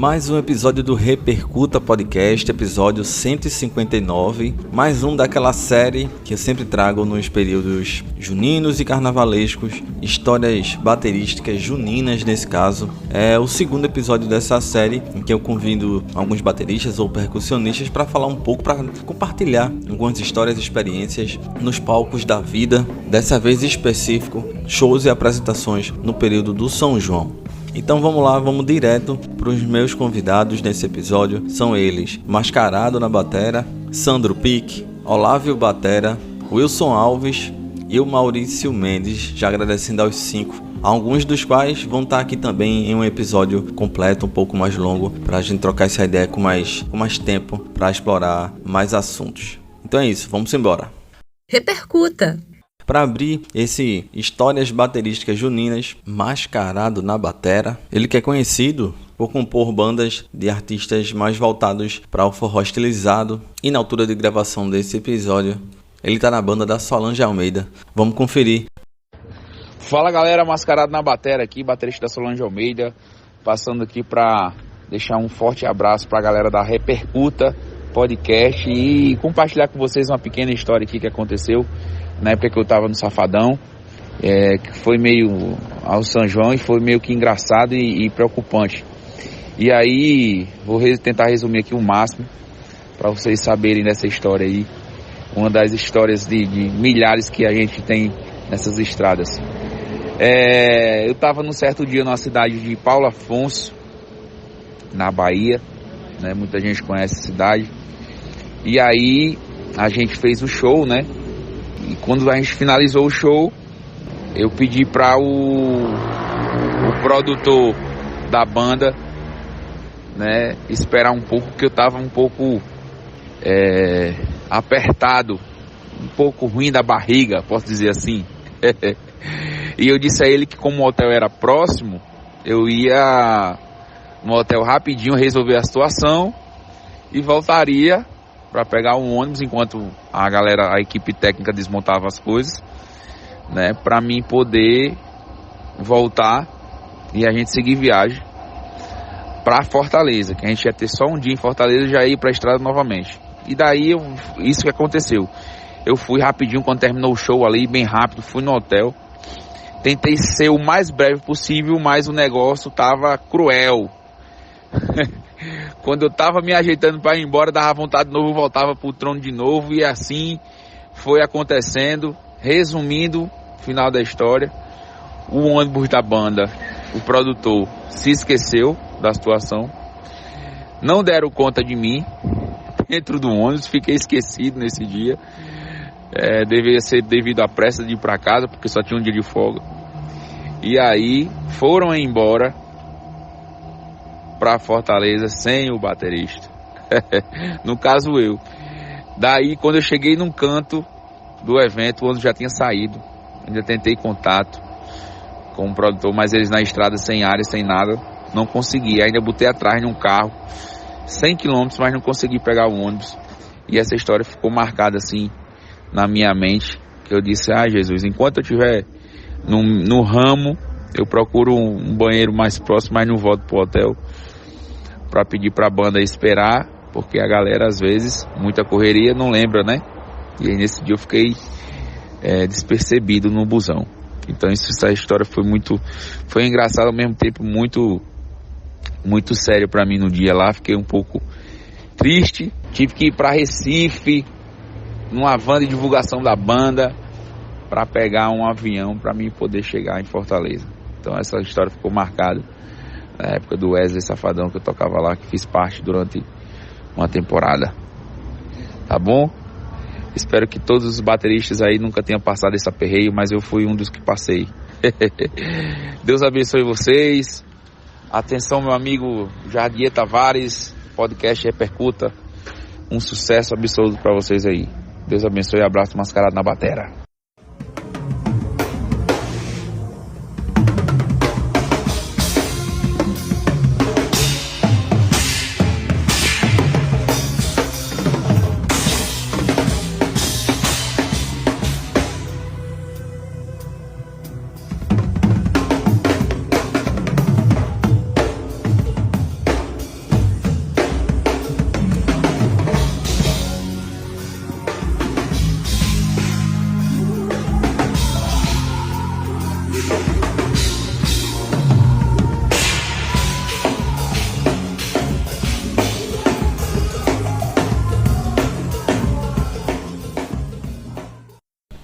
Mais um episódio do Repercuta Podcast, episódio 159, mais um daquela série que eu sempre trago nos períodos juninos e carnavalescos, histórias baterísticas juninas nesse caso. É o segundo episódio dessa série em que eu convido alguns bateristas ou percussionistas para falar um pouco, para compartilhar algumas histórias e experiências nos palcos da vida, dessa vez em específico, shows e apresentações no período do São João. Então vamos lá, vamos direto para os meus convidados nesse episódio. São eles: Mascarado na batera, Sandro Pique, Olávio Batera, Wilson Alves e o Maurício Mendes, já agradecendo aos 5, alguns dos quais vão estar aqui também em um episódio completo, um pouco mais longo, para a gente trocar essa ideia com mais tempo, para explorar mais assuntos. Então é isso, vamos embora. Repercuta! Para abrir esse Histórias Baterísticas Juninas, Mascarado na batera, ele que é conhecido por compor bandas de artistas mais voltados para o forró estilizado, e na altura de gravação desse episódio, ele está na banda da Solange Almeida. Vamos conferir. Fala galera, Mascarado na batera aqui, baterista da Solange Almeida, passando aqui para deixar um forte abraço para a galera da Repercuta Podcast e compartilhar com vocês uma pequena história aqui que aconteceu na época que eu tava no Safadão, que foi meio ao São João e foi meio que engraçado e preocupante. E aí, vou tentar resumir aqui o máximo para vocês saberem dessa história aí. Uma das histórias de milhares que a gente tem nessas estradas. Eu tava num certo dia na cidade de Paulo Afonso, na Bahia, né? Muita gente conhece a cidade. E aí, a gente fez o show, né? E quando a gente finalizou o show, eu pedi para o produtor da banda, né, esperar um pouco, porque eu estava um pouco apertado, um pouco ruim da barriga, posso dizer assim. E eu disse a ele que como o hotel era próximo, eu ia no hotel rapidinho resolver a situação e voltaria para pegar um ônibus enquanto a equipe técnica desmontava as coisas, né, para mim poder voltar e a gente seguir viagem para Fortaleza, que a gente ia ter só um dia em Fortaleza e já ia ir para a estrada novamente. E daí isso que aconteceu. Eu fui rapidinho quando terminou o show ali, bem rápido, fui no hotel. Tentei ser o mais breve possível, mas o negócio tava cruel. Quando eu tava me ajeitando para ir embora, dava vontade de novo, voltava pro trono de novo, e assim foi acontecendo. Resumindo, final da história, o ônibus da banda, o produtor, se esqueceu da situação, não deram conta de mim dentro do ônibus, fiquei esquecido nesse dia. Devia ser devido à pressa de ir para casa, porque só tinha um dia de folga. E aí foram embora para Fortaleza sem o baterista. No caso eu. Daí quando eu cheguei num canto do evento, o ônibus já tinha saído. Ainda tentei contato com o produtor, mas eles na estrada sem área, sem nada, não consegui. Ainda botei atrás de um carro 100 km, mas não consegui pegar o ônibus. E essa história ficou marcada assim na minha mente, que eu disse: Jesus, enquanto eu estiver no ramo, eu procuro um banheiro mais próximo, mas não volto pro hotel para pedir para a banda esperar, porque a galera às vezes, muita correria, não lembra, né? E aí nesse dia eu fiquei despercebido no busão. Então essa história foi engraçada, ao mesmo tempo muito sério para mim no dia lá. Fiquei um pouco triste, tive que ir para Recife numa van de divulgação da banda para pegar um avião para mim poder chegar em Fortaleza. Então essa história ficou marcada na época do Wesley Safadão, que eu tocava lá, que fiz parte durante uma temporada. Tá bom? Espero que todos os bateristas aí nunca tenham passado esse aperreio, mas eu fui um dos que passei. Deus abençoe vocês. Atenção, meu amigo Jardier Tavares, podcast Repercuta. Um sucesso absoluto para vocês aí. Deus abençoe, abraço, Mascarado na batera.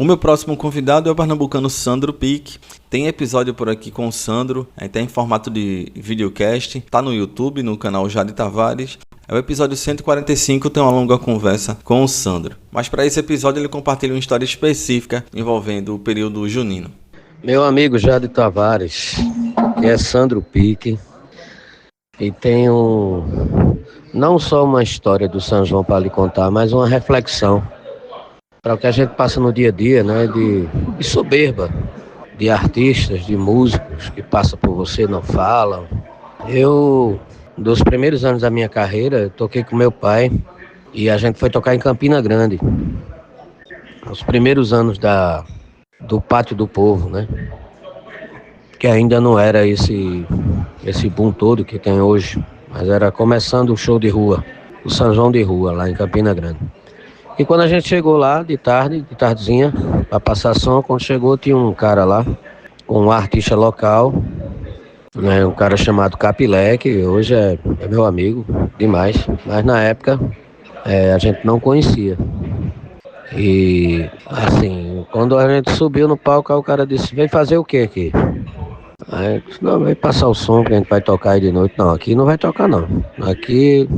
O meu próximo convidado é o pernambucano Sandro Pique. Tem episódio por aqui com o Sandro, tá em formato de videocast, tá no YouTube, no canal Jade Tavares. É o episódio 145, tem uma longa conversa com o Sandro. Mas para esse episódio ele compartilha uma história específica envolvendo o período junino. Meu amigo Jade Tavares, que é Sandro Pique, e tenho não só uma história do São João para lhe contar, mas uma reflexão para o que a gente passa no dia a dia, né, de soberba, de artistas, de músicos que passam por você e não falam. Eu, dos primeiros anos da minha carreira, toquei com meu pai e a gente foi tocar em Campina Grande. Os primeiros anos do Pátio do Povo, né? Que ainda não era esse boom todo que tem hoje, mas era começando o show de rua, o São João de rua, lá em Campina Grande. E quando a gente chegou lá, de tardezinha, para passar som, quando chegou tinha um cara lá, um artista local, né, um cara chamado Capilé, que hoje é meu amigo demais, mas na época a gente não conhecia. E assim, quando a gente subiu no palco, o cara disse: vem fazer o que aqui? Aí eu disse: não, vem passar o som que a gente vai tocar aí de noite. Não, aqui não vai tocar não. Aqui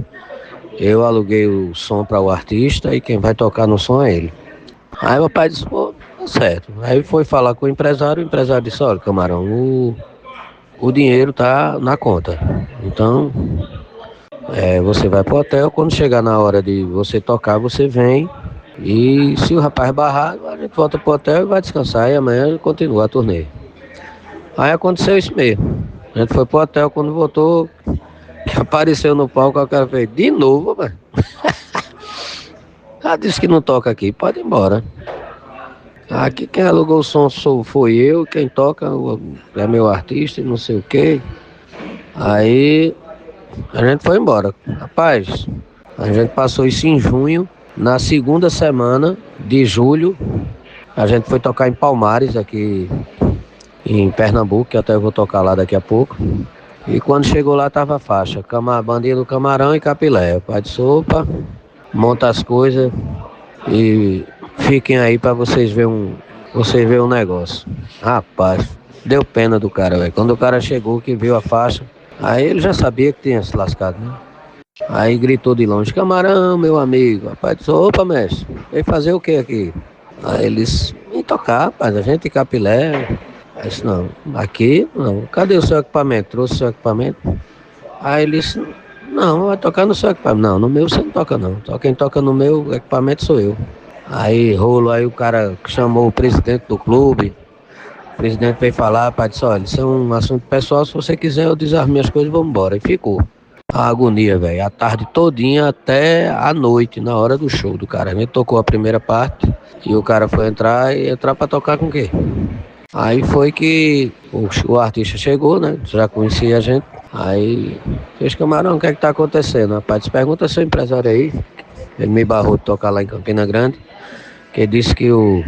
eu aluguei o som para o artista e quem vai tocar no som é ele. Aí meu pai disse: pô, tá certo. Aí foi falar com o empresário disse: olha, camarão, o dinheiro tá na conta. Então, você vai pro hotel, quando chegar na hora de você tocar, você vem. E se o rapaz barrar, a gente volta pro hotel e vai descansar. E amanhã continua a turnê. Aí aconteceu isso mesmo. A gente foi pro hotel, quando voltou, que apareceu no palco, o cara fez: de novo, velho. Ela disse que não toca aqui, pode ir embora. Aqui quem alugou o som foi eu, quem toca é meu artista e não sei o quê. Aí a gente foi embora. Rapaz, a gente passou isso em junho. Na segunda semana de julho, a gente foi tocar em Palmares, aqui em Pernambuco, que até eu vou tocar lá daqui a pouco. E quando chegou lá, tava a faixa, bandinha do Camarão e Capilé. O pai disse: opa, monta as coisas e fiquem aí para vocês verem um negócio. Rapaz, deu pena do cara, velho. Quando o cara chegou, que viu a faixa, aí ele já sabia que tinha se lascado, né? Aí gritou de longe: Camarão, meu amigo. Rapaz disse: opa, mestre, veio fazer o que aqui? Aí eles: vem tocar, rapaz, a gente Capilé. Aí disse: não, aqui não. Cadê o seu equipamento? Trouxe o seu equipamento? Aí ele disse: não, vai tocar no seu equipamento. Não, no meu você não toca não. Só quem toca no meu equipamento sou eu. Aí o cara chamou o presidente do clube. O presidente veio falar, rapaz disse: olha, isso é um assunto pessoal, se você quiser eu desarmo minhas coisas e vamos embora. E ficou. A agonia, velho, a tarde todinha até a noite, na hora do show do cara. A gente tocou a primeira parte e o cara foi entrar pra tocar com o quê? Aí foi que o artista chegou, né? Já conhecia a gente. Aí fez: Camarão, o que é que tá acontecendo? Rapaz, pergunta seu empresário aí. Ele me barrou de tocar lá em Campina Grande, que disse que o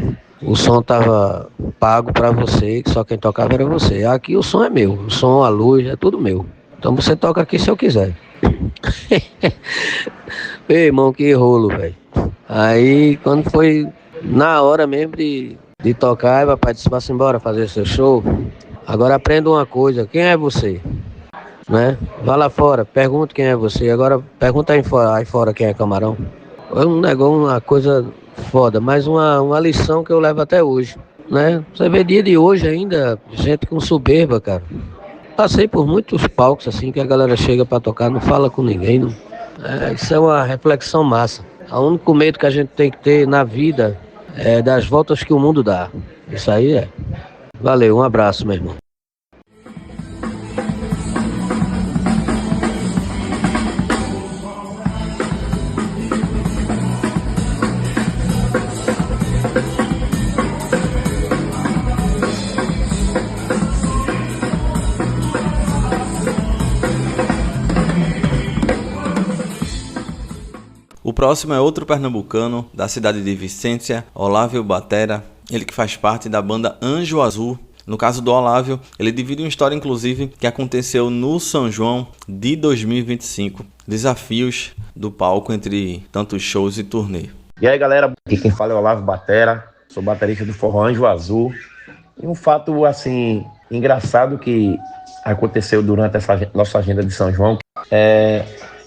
som tava pago pra você, que só quem tocava era você. Aqui o som é meu, o som, a luz, é tudo meu. Então você toca aqui se eu quiser. Meu irmão, que rolo, velho. Aí quando foi na hora mesmo de tocar, o papai disse: vá-se embora fazer seu show. Agora aprenda uma coisa: quem é você? Né? Vá lá fora, pergunta quem é você. Agora pergunta aí fora quem é Camarão. Foi um negócio, uma coisa foda, mas uma lição que eu levo até hoje, né? Você vê dia de hoje ainda, gente com soberba, cara. Passei por muitos palcos assim que a galera chega pra tocar, não fala com ninguém. Não. Isso é uma reflexão massa. O único medo que a gente tem que ter na vida é das voltas que o mundo dá. Isso aí é. Valeu, um abraço, meu irmão. O próximo é outro pernambucano da cidade de Vicência, Olávio Batera, ele que faz parte da banda Anjo Azul. No caso do Olávio, ele divide uma história inclusive que aconteceu no São João de 2025, desafios do palco entre tantos shows e turnê. E aí galera, aqui quem fala é o Olávio Batera, sou baterista do Forró Anjo Azul. E um fato, assim, engraçado que aconteceu durante essa nossa agenda de São João,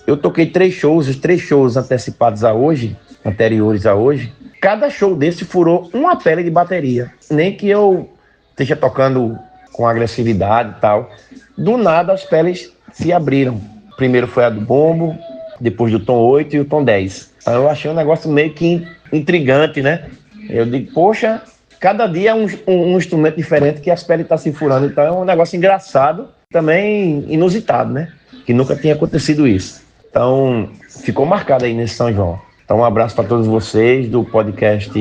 eu toquei 3 shows, os 3 shows antecipados a hoje, anteriores a hoje, cada show desse furou uma pele de bateria. Nem que eu esteja tocando com agressividade e tal. Do nada as peles se abriram. Primeiro foi a do bombo, depois do tom 8 e o tom 10. Então eu achei um negócio meio que intrigante, né? Eu digo, poxa, cada dia é um instrumento diferente que as peles estão se furando. Então é um negócio engraçado, também inusitado, né? Que nunca tinha acontecido isso. Então ficou marcado aí nesse São João. Então um abraço para todos vocês do podcast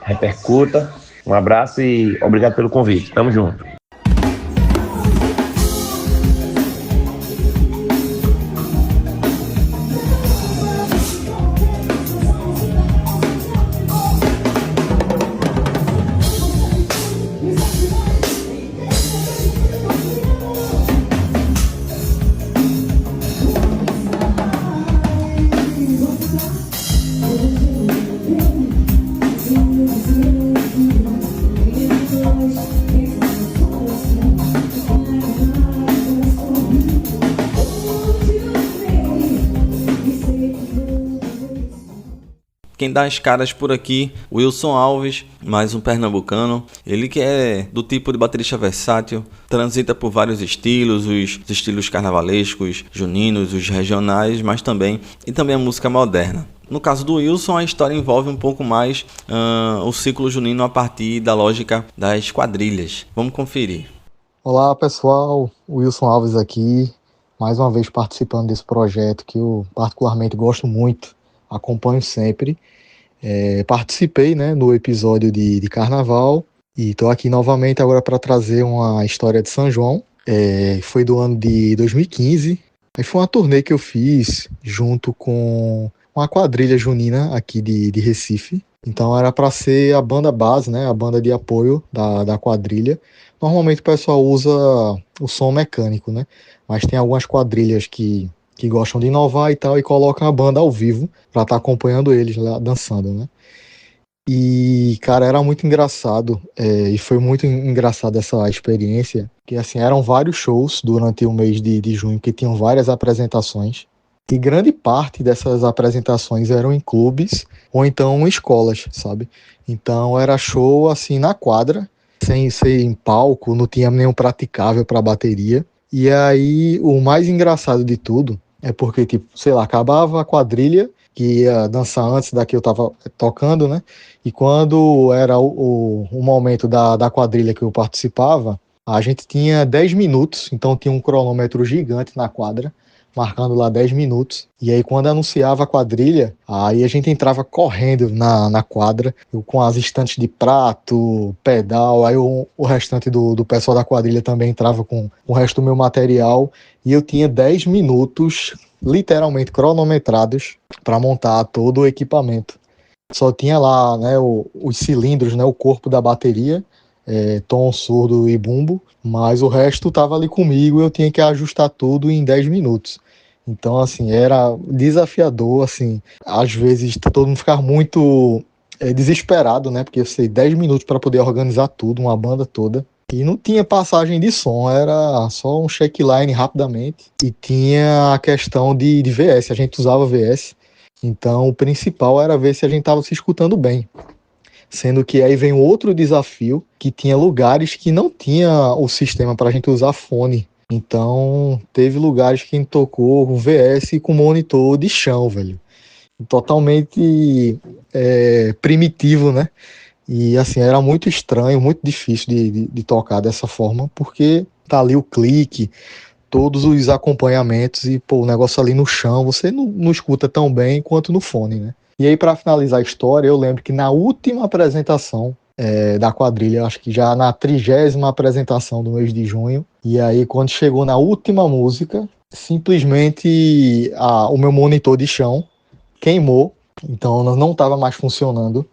Repercuta. Um abraço e obrigado pelo convite. Tamo junto. Quem dá as caras por aqui, Wilson Alves, mais um pernambucano. Ele que é do tipo de baterista versátil, transita por vários estilos, os estilos carnavalescos, juninos, os regionais, mas também a música moderna. No caso do Wilson, a história envolve um pouco mais o ciclo junino a partir da lógica das quadrilhas. Vamos conferir. Olá pessoal, Wilson Alves aqui, mais uma vez participando desse projeto que eu particularmente gosto muito, acompanho sempre. Participei, né, no episódio de Carnaval e estou aqui novamente agora para trazer uma história de São João. Foi do ano de 2015, aí foi uma turnê que eu fiz junto com uma quadrilha junina aqui de Recife. Então era para ser a banda base, né, a banda de apoio da quadrilha. Normalmente o pessoal usa o som mecânico, né, mas tem algumas quadrilhas que gostam de inovar e tal, e colocam a banda ao vivo para estar acompanhando eles lá dançando, né? E, cara, era muito engraçado, e foi muito engraçada essa experiência, que, assim, eram vários shows durante o mês de junho, que tinham várias apresentações, e grande parte dessas apresentações eram em clubes, ou então em escolas, sabe? Então era show, assim, na quadra, sem ser em palco, não tinha nenhum praticável para bateria. E aí, o mais engraçado de tudo é porque, tipo, sei lá, acabava a quadrilha, que ia dançar antes da que eu tava tocando, né? E quando era o momento da quadrilha que eu participava, a gente tinha 10 minutos, então tinha um cronômetro gigante na quadra, marcando lá 10 minutos. E aí, quando anunciava a quadrilha, aí a gente entrava correndo na quadra, eu com as estantes de prato, pedal, aí o restante do pessoal da quadrilha também entrava com o resto do meu material, e eu tinha 10 minutos, literalmente cronometrados, para montar todo o equipamento. Só tinha lá, né, os cilindros, né, o corpo da bateria, tom, surdo e bumbo, mas o resto estava ali comigo e eu tinha que ajustar tudo em 10 minutos. Então, assim, era desafiador, assim, às vezes todo mundo ficava muito desesperado, né, porque eu sei, 10 minutos para poder organizar tudo, uma banda toda, e não tinha passagem de som, era só um checkline rapidamente, e tinha a questão de VS, a gente usava VS, então o principal era ver se a gente estava se escutando bem. Sendo que aí vem outro desafio, que tinha lugares que não tinha o sistema para a gente usar fone. Então, teve lugares que a gente tocou com VS com monitor de chão, velho. Totalmente primitivo, né? E, assim, era muito estranho, muito difícil de tocar dessa forma, porque tá ali o clique, todos os acompanhamentos e, pô, o negócio ali no chão, você não escuta tão bem quanto no fone, né? E aí, para finalizar a história, eu lembro que na última apresentação da quadrilha, acho que já na 30ª apresentação do mês de junho, e aí quando chegou na última música, simplesmente o meu monitor de chão queimou, então não estava mais funcionando,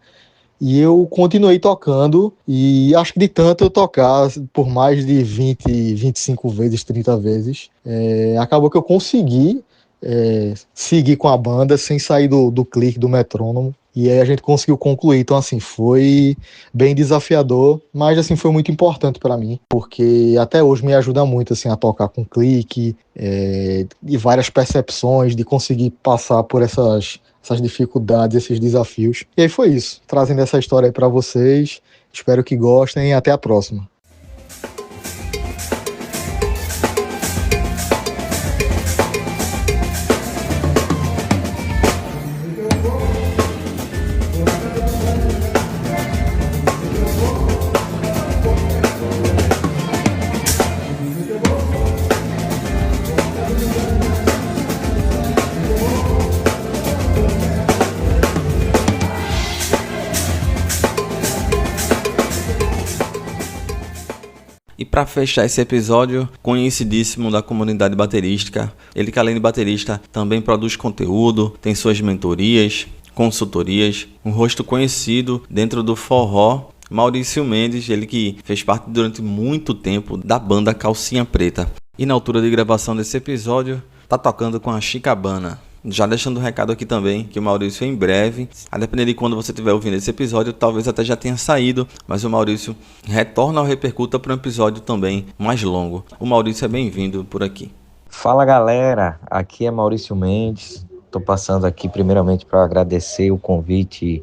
e eu continuei tocando, e acho que de tanto eu tocar por mais de 20, 25 vezes, 30 vezes, acabou que eu consegui seguir com a banda sem sair do clique do metrônomo. E aí a gente conseguiu concluir. Então, assim, foi bem desafiador, mas, assim, foi muito importante para mim, porque até hoje me ajuda muito, assim, a tocar com clique, e várias percepções, de conseguir passar por essas dificuldades, esses desafios. E aí foi isso, trazendo essa história aí para vocês. Espero que gostem e até a próxima. E para fechar esse episódio, conhecidíssimo da comunidade baterística, ele que além de baterista também produz conteúdo, tem suas mentorias, consultorias, um rosto conhecido dentro do forró, Maurício Mendes, ele que fez parte durante muito tempo da banda Calcinha Preta. E na altura de gravação desse episódio, tá tocando com a Chicabana. Já deixando um recado aqui também, que o Maurício em breve, a depender de quando você estiver ouvindo esse episódio, talvez até já tenha saído, mas o Maurício retorna ao Repercuta para um episódio também mais longo. O Maurício é bem-vindo por aqui. Fala galera, aqui é Maurício Mendes, estou passando aqui primeiramente para agradecer o convite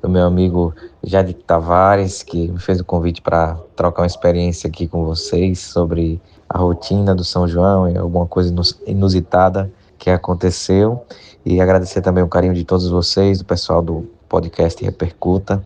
do meu amigo Jadir Tavares, que me fez o convite para trocar uma experiência aqui com vocês sobre a rotina do São João e alguma coisa inusitada que aconteceu, e agradecer também o carinho de todos vocês, do pessoal do podcast Repercuta,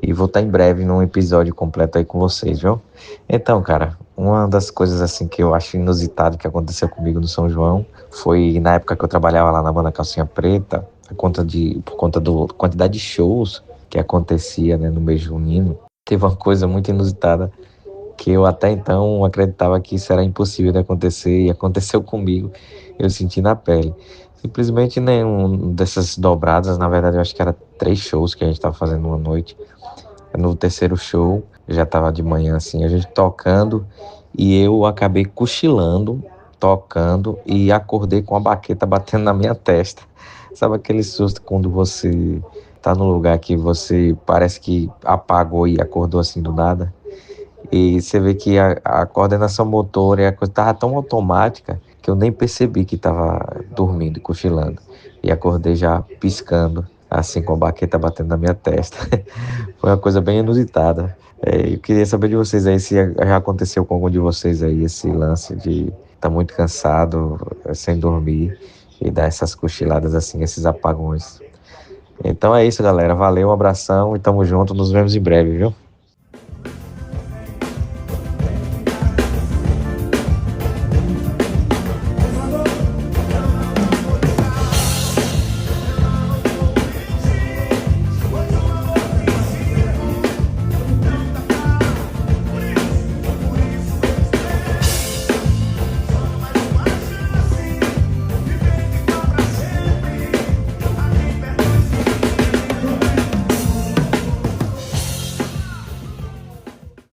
e vou estar em breve num episódio completo aí com vocês, viu? Então, cara, uma das coisas assim que eu acho inusitado que aconteceu comigo no São João foi na época que eu trabalhava lá na banda Calcinha Preta, por conta da quantidade de shows que acontecia, né, no mês junino. Teve uma coisa muito inusitada que eu até então acreditava que isso era impossível de acontecer, e aconteceu comigo, eu senti na pele. Simplesmente nenhum dessas dobradas, na verdade eu acho que era 3 shows que a gente estava fazendo uma noite. No terceiro show, já estava de manhã assim, a gente tocando, e eu acabei cochilando, tocando, e acordei com a baqueta batendo na minha testa. Sabe aquele susto quando você tá no lugar que você parece que apagou e acordou assim do nada? E você vê que a coordenação motora e a coisa tava tão automática que eu nem percebi que tava dormindo e cochilando. E acordei já piscando, assim, com a baqueta batendo na minha testa. Foi uma coisa bem inusitada. Eu queria saber de vocês aí se já aconteceu com algum de vocês aí esse lance de estar muito cansado, sem dormir, e dar essas cochiladas assim, esses apagões. Então é isso, galera. Valeu, um abração e tamo junto. Nos vemos em breve, viu?